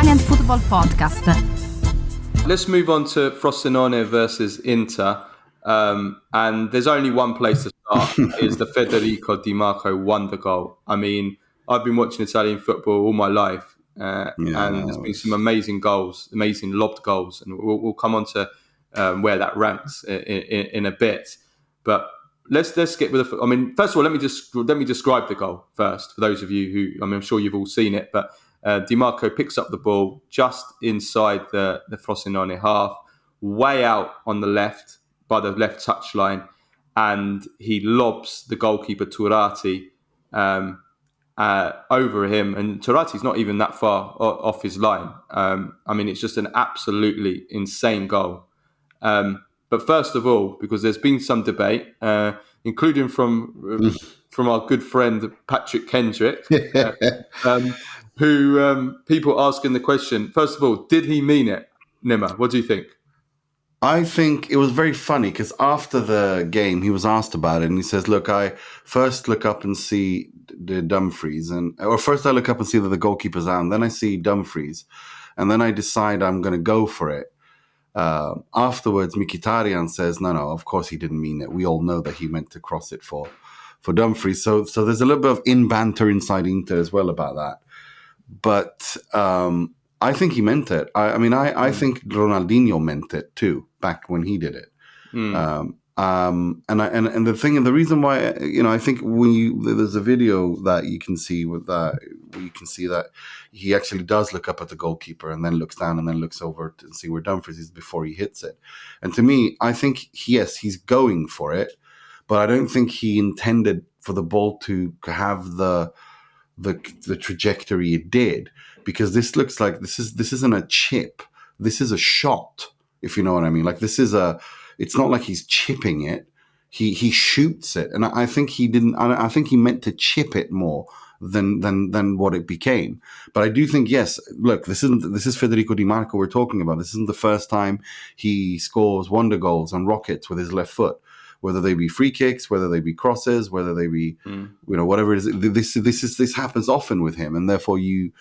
Italian Football Podcast. Let's move on to Frosinone versus Inter. And there's only one place to start, is the Federico Dimarco wonder goal. I mean, I've been watching Italian football all my life, and there's been some amazing goals, amazing lobbed goals, and we'll come on to where that ranks in a bit. But let's get with the. I mean, first of all, let me describe the goal first for those of you who, I mean, I'm sure you've all seen it, but Dimarco picks up the ball just inside the Frosinone half, way out on the left by the left touchline, and he lobs the goalkeeper Turati over him, and Turati's not even that far off his line. I mean, it's just an absolutely insane goal. But first of all, because there's been some debate, including from our good friend Patrick Kendrick, who people asking the question, first of all, did he mean it? Nima, what do you think? I think it was very funny because after the game, he was asked about it, and he says, "Look, I first look up and see the Dumfries, or first I look up and see that the goalkeeper's out, and then I see Dumfries, and then I decide I'm going to go for it." Afterwards, Mkhitaryan says, "No, of course he didn't mean it. We all know that he meant to cross it for Dumfries." So there's a little bit of banter inside Inter as well about that, but. I think he meant it. I think Ronaldinho meant it too back when he did it. And the reason why, I think there's a video that you can see with that, where you can see that he actually does look up at the goalkeeper and then looks down and then looks over to see where Dumfries is before he hits it. And to me, I think yes, he's going for it, but I don't think he intended for the ball to have the trajectory it did. Because this looks like this isn't a chip. This is a shot, if you know what I mean. Like it's not like he's chipping it. He shoots it, and I think he didn't. I think he meant to chip it more than what it became. But I do think yes. Look, this is Federico Dimarco we're talking about. This isn't the first time he scores wonder goals and rockets with his left foot. Whether they be free kicks, whether they be crosses, whether they be whatever it is. This happens often with him, and therefore you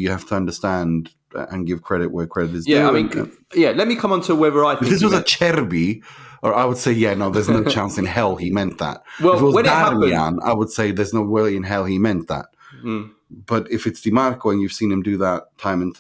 have to understand and give credit where credit is due. Yeah, I mean, let me come on to whether I think... If this was a Cherby, or I would say, there's no chance in hell he meant that. Well, if it was when Darmian, I would say there's no way in hell he meant that. But if it's Dimarco and you've seen him do that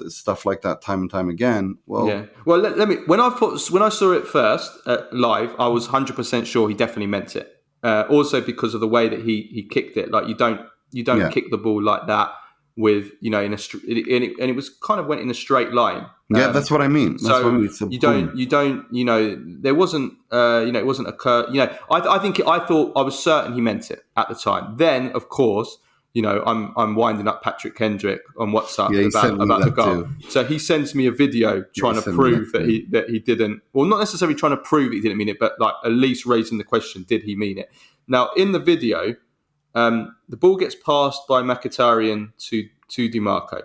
stuff like that time and time again, well... Yeah. Well, let me... When I saw it first live, I was 100% sure he definitely meant it. Also because of the way that he kicked it. Like, you don't kick the ball like that with, in a... and it was kind of went in a straight line. Yeah, that's what I mean. That's so what I mean. You don't, there wasn't, it wasn't a curve. I thought, I was certain he meant it at the time. Then, of course... I'm winding up Patrick Kendrick on WhatsApp about the goal. Too. So he sends me a video trying to prove that he didn't. Well, not necessarily trying to prove he didn't mean it, but like at least raising the question: did he mean it? Now, in the video, the ball gets passed by Mkhitaryan to Dimarco.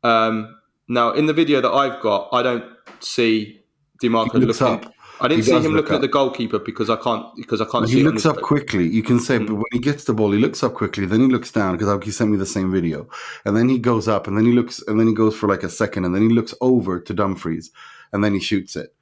Now, in the video that I've got, I don't see Dimarco looking up. I didn't see him looking at the goalkeeper because I can't see. He looks up quickly. You can say, but when he gets the ball, he looks up quickly. Then he looks down because he sent me the same video, and then he goes up, and then he looks, and then he goes for like a second, and then he looks over to Dumfries, and then he shoots it.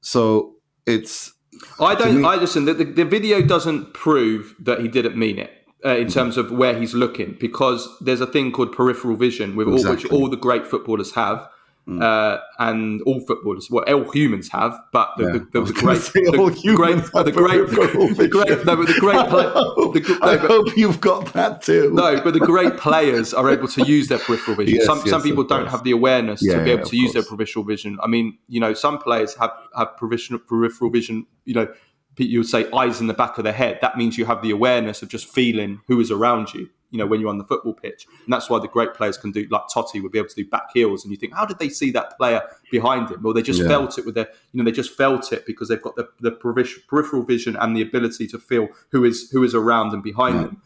So it's. Listen. The video doesn't prove that he didn't mean it in terms of where he's looking, because there's a thing called peripheral vision, which all the great footballers have. And all footballers, all humans have, but the great I hope you've got that too. No, but the great players are able to use their peripheral vision. Some people don't have the awareness to be able to use their peripheral vision. I mean, some players have peripheral vision. You would say eyes in the back of the head. That means you have the awareness of just feeling who is around you. When you're on the football pitch. And that's why the great players can do, like Totti would be able to do back heels. And you think, how did they see that player behind him? Well, they just felt it with their, they just felt it because they've got the peripheral vision and the ability to feel who is around and behind them.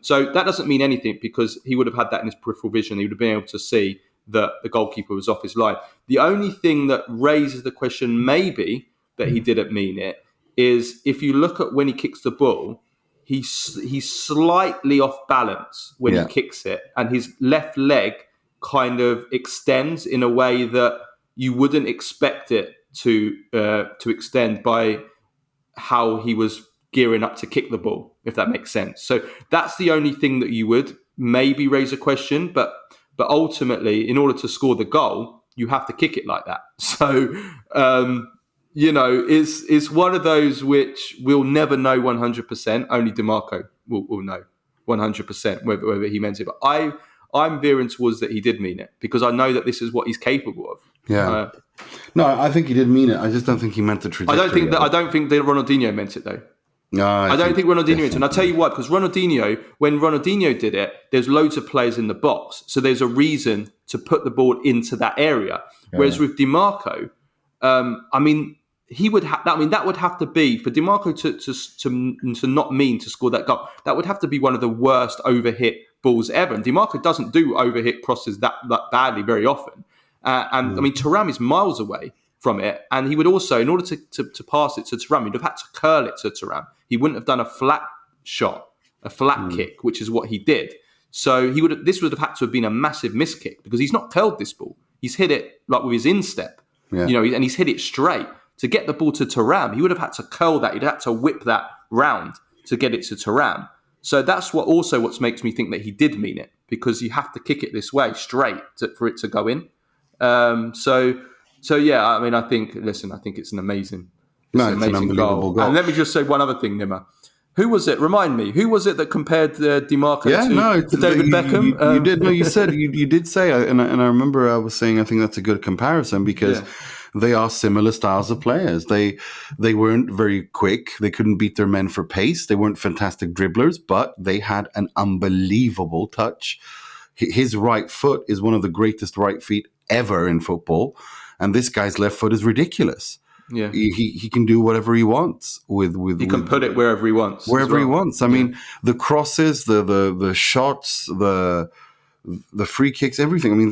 So that doesn't mean anything because he would have had that in his peripheral vision. He would have been able to see that the goalkeeper was off his line. The only thing that raises the question maybe that he didn't mean it is if you look at when he kicks the ball, he's slightly off balance when he kicks it, and his left leg kind of extends in a way that you wouldn't expect it to extend by how he was gearing up to kick the ball, if that makes sense. So that's the only thing that you would maybe raise a question, but ultimately, in order to score the goal, you have to kick it like that. So, it's one of those which we'll never know 100%. Only Dimarco will know 100% whether he meant it. But I'm veering towards that he did mean it, because I know that this is what he's capable of. Yeah. No, I think he did mean it. I just don't think he meant the trajectory. I don't think that Ronaldinho meant it, though. No, I don't think Ronaldinho meant it. And I'll tell you why, because when Ronaldinho did it, there's loads of players in the box. So there's a reason to put the ball into that area. Yeah. Whereas with Dimarco, he would that would have to be, for Dimarco to not mean to score that goal, that would have to be one of the worst overhit balls ever. And Dimarco doesn't do overhit crosses that badly very often. Thuram is miles away from it, and he would also, in order to pass it to Thuram, he'd have had to curl it to Thuram. He wouldn't have done a flat shot, a flat kick, which is what he did. So this would have had to have been a massive miss kick, because he's not curled this ball. He's hit it like with his instep, and he's hit it straight. To get the ball to Thuram, he would have had to curl that. He'd had to whip that round to get it to Thuram. So that's what makes me think that he did mean it, because you have to kick it this way straight for it to go in. So yeah, I think it's an amazing unbelievable goal. And let me just say one other thing, Nima. Who was it? Remind me. Who was it that compared Dimarco to David Beckham? You did. No, you said you did say, and I remember I was saying I think that's a good comparison, because they are similar styles of players. They weren't very quick. They couldn't beat their men for pace. They weren't fantastic dribblers, but they had an unbelievable touch. His right foot is one of the greatest right feet ever in football, and this guy's left foot is ridiculous. Yeah, he can do whatever he wants with. He can put it wherever he wants. Wherever he wants. I mean, the crosses, the shots, the free kicks, everything. I mean,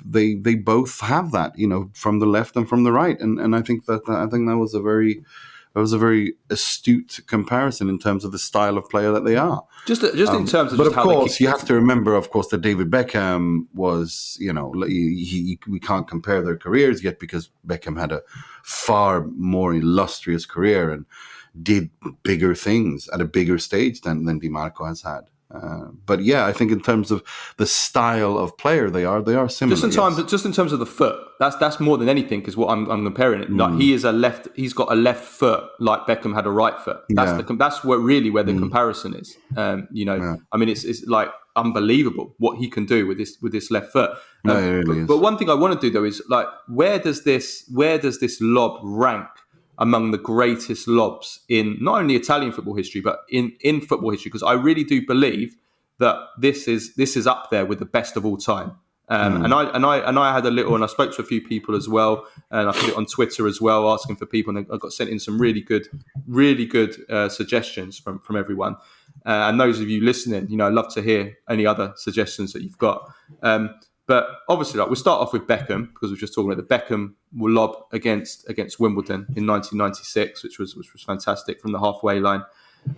they both have that, from the left and from the right, and I think that was a very astute comparison in terms of the style of player that they are. Just in terms of, but of course, you have to remember, of course, that David Beckham was, we can't compare their careers yet, because Beckham had a far more illustrious career and did bigger things at a bigger stage than Dimarco has had. But yeah, I think in terms of the style of player, they are similar. Just in terms of the foot, that's more than anything, because what I'm comparing it. Like he's got a left foot like Beckham had a right foot. That's where the comparison is. I mean, it's like unbelievable what he can do with this left foot. It really is. But one thing I want to do though is, like, where does this lob rank among the greatest lobs in not only Italian football history, but in football history? Because I really do believe that this is up there with the best of all time. And I had a little, and I spoke to a few people as well, and I put it on Twitter as well, asking for people, and I got sent in some really good suggestions from everyone. And those of you listening, I'd love to hear any other suggestions that you've got. But obviously, we'll start off with Beckham, because we're just talking about the Beckham lob against Wimbledon in 1996, which was fantastic from the halfway line.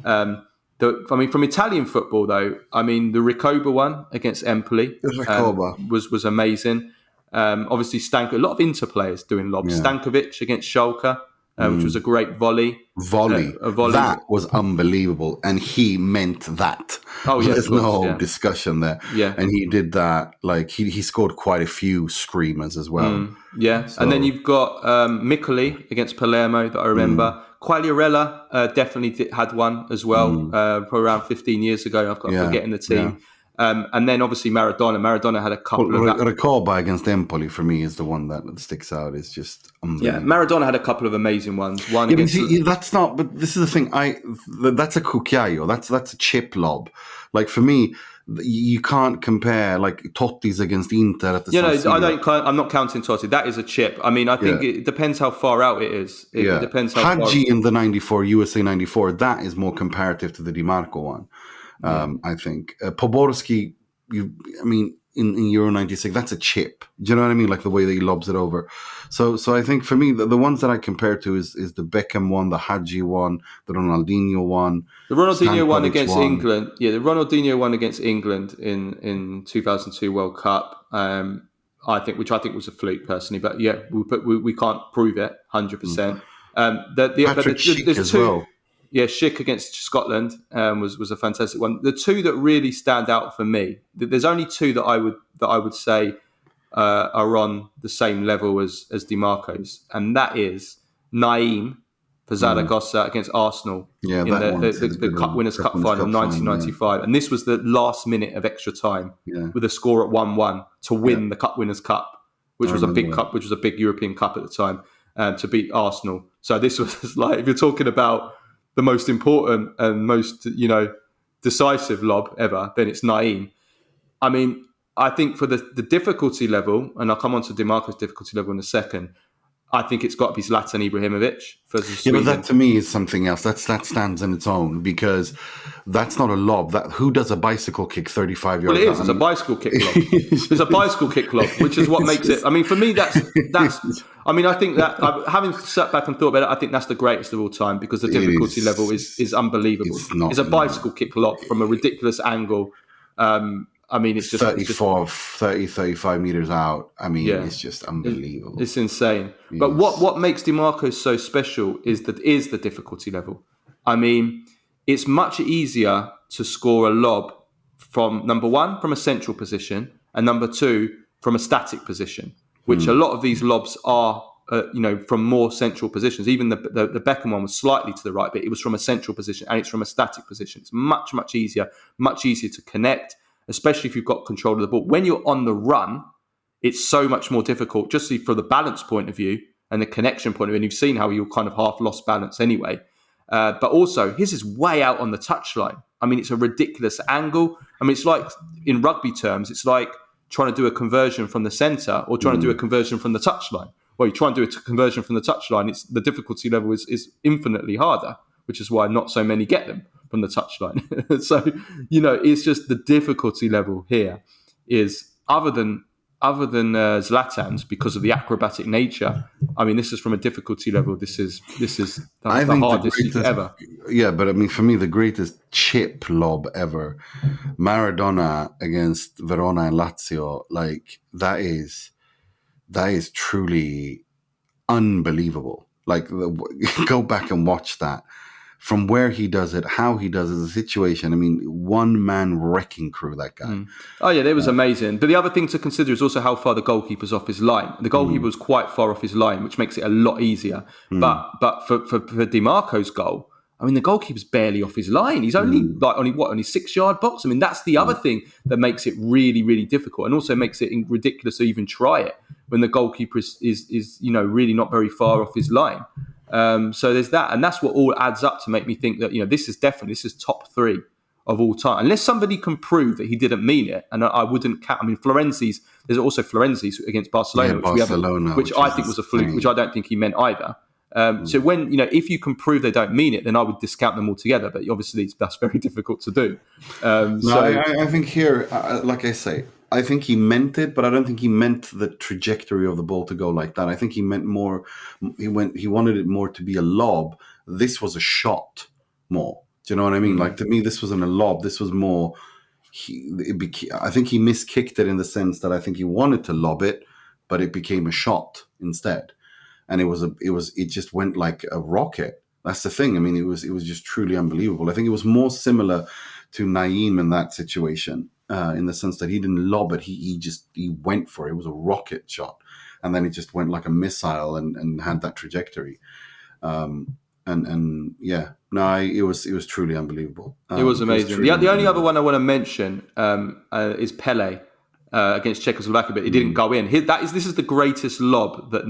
From Italian football, though, the Recoba one against Empoli was amazing. Obviously, a lot of Inter players doing lobs. Yeah. Stankovic against Schalke, which was a great volley. A volley. That was unbelievable, and he meant that. Oh yeah, there's no discussion there. Yeah, and he did that. Like he scored quite a few screamers as well. And then you've got Miccoli against Palermo that I remember. Quagliarella definitely had one as well, probably around 15 years ago. I've got to forget in the team. Yeah. And then obviously Maradona. Maradona had a couple of... Recoba against Empoli for me is the one that sticks out. It's just unbelievable. Yeah, Maradona had a couple of amazing ones. One against... that's not... But this is the thing. That's a cucchiaio. That's a chip lob. Like for me, you can't compare like Totti's against Inter at the San Siro. I'm not counting Totti. That is a chip. I mean, I think it depends how far out it is. It depends how Hagi in the 94, USA 94, that is more comparative to the Dimarco one. I think Poborski, in Euro 96, that's a chip. Do you know what I mean? Like the way that he lobs it over. So I think for me, the ones that I compare to is the Beckham one, the Hadji one, the Ronaldinho one. The Ronaldinho one against one. England. Yeah, the Ronaldinho one against England in 2002 World Cup. I think was a fluke personally, but yeah, we can't prove it 100%. Patrick Schick as well. Yeah, Schick against Scotland was a fantastic one. The two that really stand out for me, there's only two that I would say are on the same level as Dimarco's, and that is Naeem for Zaragoza against Arsenal in the Cup Winners' Cup final 1995. And this was the last minute of extra time with a score at 1-1 to win the Cup Winners' Cup, which was a big cup, which was a big European cup at the time, to beat Arsenal. So this was like, if you're talking about the most important and most, decisive lob ever, then it's Naeem. I mean, I think for the difficulty level, and I'll come on to Dimarco's difficulty level in a second, I think it's got to be Zlatan Ibrahimovic for Sweden. But that to me is something else. That stands on its own, because that's not a lob. Who does a bicycle kick 35 yards? Well, it is. It's a bicycle kick lob. It's a bicycle kick lob, which is what makes it. I mean, for me, that's. I mean, I think that having sat back and thought about it, I think that's the greatest of all time, because the difficulty level is unbelievable. It's a bicycle kick lob from a ridiculous angle. I mean, it's just 35 meters out. I mean, it's just unbelievable. It's insane. Yes. But what makes Dimarco so special is the difficulty level. I mean, it's much easier to score a lob from, number one, from a central position, and number two, from a static position, which a lot of these lobs are, from more central positions. Even the Beckham one was slightly to the right, but it was from a central position, and it's from a static position. It's much easier to connect, especially if you've got control of the ball. When you're on the run, it's so much more difficult, just from the balance point of view and the connection point of view. And you've seen how you're kind of half lost balance anyway. But also, his is way out on the touchline. I mean, it's a ridiculous angle. I mean, it's like, in rugby terms, it's like trying to do a conversion from the centre or trying to do a conversion from the touchline. Well, you try and do a conversion from the touchline, the difficulty level is infinitely harder, which is why not so many get them from the touchline. So, it's just the difficulty level here is other than Zlatan's, because of the acrobatic nature. I mean, this is from a difficulty level. This is the hardest ever. Yeah, but I mean, for me, the greatest chip lob ever, Maradona against Verona and Lazio. Like that is truly unbelievable. Like, go back and watch that. From where he does it, how he does it, the situation. I mean, one-man wrecking crew, that guy. Oh, yeah, that was amazing. But the other thing to consider is also how far the goalkeeper's off his line. The goalkeeper was quite far off his line, which makes it a lot easier. But for Dimarco's goal, I mean, the goalkeeper's barely off his line. He's only only 6 yard box. I mean, that's the other thing that makes it really, really difficult, and also makes it ridiculous to even try it when the goalkeeper is really not very far off his line. So there's that, and that's what all adds up to make me think that this is top three of all time, unless somebody can prove that he didn't mean it. And I wouldn't count. I mean, Florenzi's. There's also Florenzi's against Barcelona, which I think was a fluke, which I don't think he meant either. So when if you can prove they don't mean it, then I would discount them altogether. But obviously, that's very difficult to do. I think here, like I say, I think he meant it, but I don't think he meant the trajectory of the ball to go like that. I think he meant more. He wanted it more to be a lob. This was a shot more. Do you know what I mean? Like, to me, this wasn't a lob. This was more. I think he miskicked it in the sense that I think he wanted to lob it, but it became a shot instead, and it just went like a rocket. That's the thing. I mean, it was just truly unbelievable. I think it was more similar to Naeem in that situation. In the sense that he didn't lob it, he went for it. It was a rocket shot, and then it just went like a missile and had that trajectory. It was truly unbelievable. It was amazing. The only other one I want to mention is Pele against Czechoslovakia, but it didn't go in. This is the greatest lob that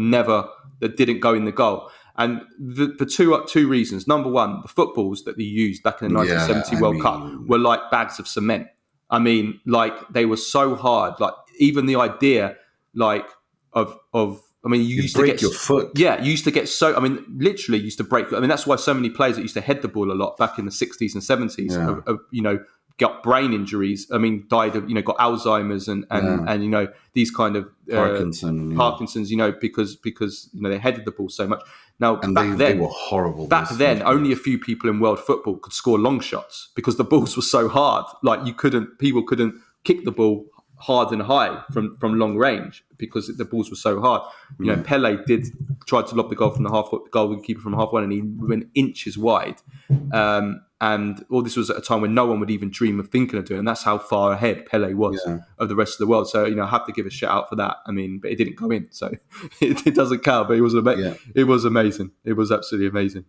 didn't go in the goal. And for two reasons. Number one, the footballs that they used back in the 1970 World Cup were like bags of cement. I mean, like, they were so hard. Like, even the idea, like, of I mean, you used to get your foot. Yeah, you used to get so. I mean, literally used to break. I mean, that's why so many players that used to head the ball a lot back in the 60s and 70s, got brain injuries. I mean, died of, got Alzheimer's and these kind of Parkinson's, because they headed the ball so much. Now, and they were horrible. Back then, only a few people in world football could score long shots because the balls were so hard. Like people couldn't kick the ball hard and high from long range because the balls were so hard. Pele did try to lob the goal from the goalkeeper from half one, and he went inches wide. And all this was at a time when no one would even dream of thinking of doing it. And that's how far ahead Pele was of the rest of the world. So, I have to give a shout out for that. I mean, but it didn't go in, so it doesn't count. But it was amazing. It was amazing. It was absolutely amazing.